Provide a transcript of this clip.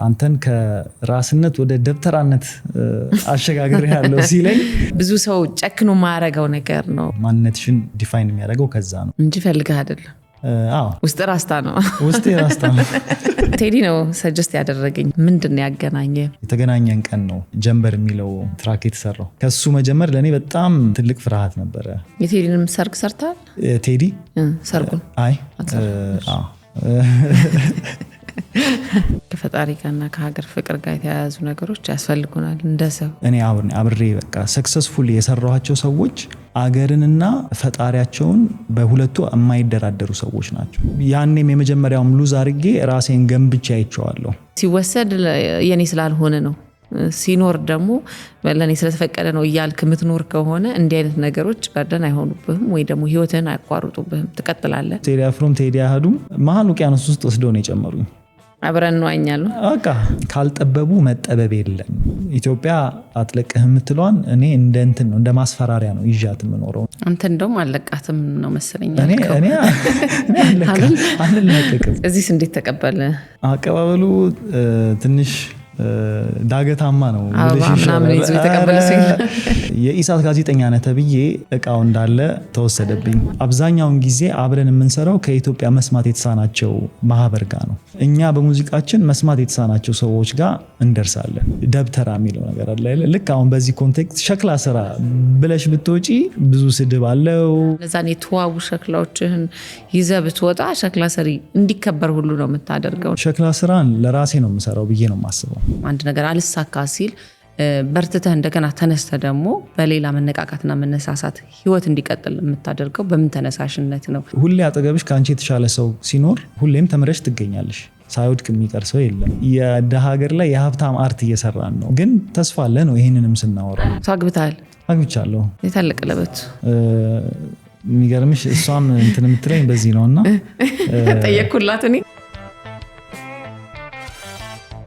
አንተን ከራስነት ወደ ደብተራነት አሸጋግሬ ያለው ሲለኝ ብዙ ሰው ጨክኖ ማያረጋው ነገር ነው። ማንነትሽን ዲፋይን የሚያደርገው ከዛ ነው እንጂ ፈልገህ አይደለም። አዎ ውስጥ ራስታ ነው። ውስጥ ራስታ ነው። ቴዲ ነው ሰጀስት ያደረገኝ። ምንድነው ያገናኘን? የተገናኘን ቀን ነው ጀንበር የሚለው ትራክ የተሰራው። ከሱ መጀመር ለኔ በጣም ትልቅ ፍርሃት ነበረ። የቴዲንም ሰርግ ሰርታል? ቴዲ ሰርጉን አይ ከፈጣሪ ጋርና ከሀገር ፍቅር ጋር የተያያዙ ነገሮች ያስፈልጉናል እንደሰው። እኔ አብሬ በቃ ሰክሰስፉል የሰራኋቸው ሰዎች አገርንና ፈጣሪያቸውን በሁለቱ የማይደራደሩ ሰዎች ናቸው። ያኔም የመጀመሪያውም ሉዝ አድርጌ ራሴን ገንብቼ አይቼዋለሁ። ሲወሰድ የኔ ስላልሆነ ነው፣ ሲኖር ደግሞ ለኔ ስለተፈቀደ ነው እያልክ የምትኖር ከሆነ እንዲህ አይነት ነገሮች በርደን አይሆኑብህም ወይ ደግሞ ህይወትህን አይቋርጡብህም፣ ትቀጥላለህ። ቴዲ አፍሮም ቴዲ አህዱም መሀል ውቅያኖስ ውስጥ ወስደው ነው የጨመሩኝ። አብረን ነው አኛሉ። በቃ ካልጠበቡ መጠበብ የለም። ኢትዮጵያ አትለቅህ የምትለዋን እኔ እንደ እንትን ነው እንደ ማስፈራሪያ ነው ይዣት የምኖረው። አንተ እንደውም አለቃትም ነው መሰለኝ። እኔ አልለቅቅም። እዚህስ እንዴት ተቀበለ? አቀባበሉ ትንሽ ዳገታማ ነው። የኢሳት ጋዜጠኛ ነህ ተብዬ እቃው እንዳለ ተወሰደብኝ። አብዛኛውን ጊዜ አብረን የምንሰራው ከኢትዮጵያ መስማት የተሳናቸው ማህበር ጋር ነው። እኛ በሙዚቃችን መስማት የተሳናቸው ሰዎች ጋር እንደርሳለን። ደብተራ የሚለው ነገር አለ። ልክ አሁን በዚህ ኮንቴክስት ሸክላ ስራ ብለሽ ብትወጪ ብዙ ስድብ አለው። ለዛኔ የተዋቡ ሸክላዎችህን ይዘህ ብትወጣ ሸክላ ሰሪ እንዲከበር ሁሉ ነው የምታደርገው። ሸክላ ስራን ለራሴ ነው የምሰራው ብዬ ነው የማስበው። አንድ ነገር አልሳካ ሲል በርትተህ እንደገና ተነስተህ ደግሞ በሌላ መነቃቃትና መነሳሳት ህይወት እንዲቀጥል የምታደርገው በምን ተነሳሽነት ነው? ሁሌ አጠገብሽ ከአንቺ የተሻለ ሰው ሲኖር ሁሌም ተምረሽ ትገኛለሽ። ሳይወድቅ የሚቀር ሰው የለም። የደሃ ሀገር ላይ የሀብታም አርት እየሰራን ነው፣ ግን ተስፋ አለ ነው። ይህንንም ስናወራ አግብተሃል? አግብቻለሁ። የታለቀ ለበት የሚገርምሽ እሷም እንትን የምትለኝ በዚህ ነውና ጠየቅኩላት እኔ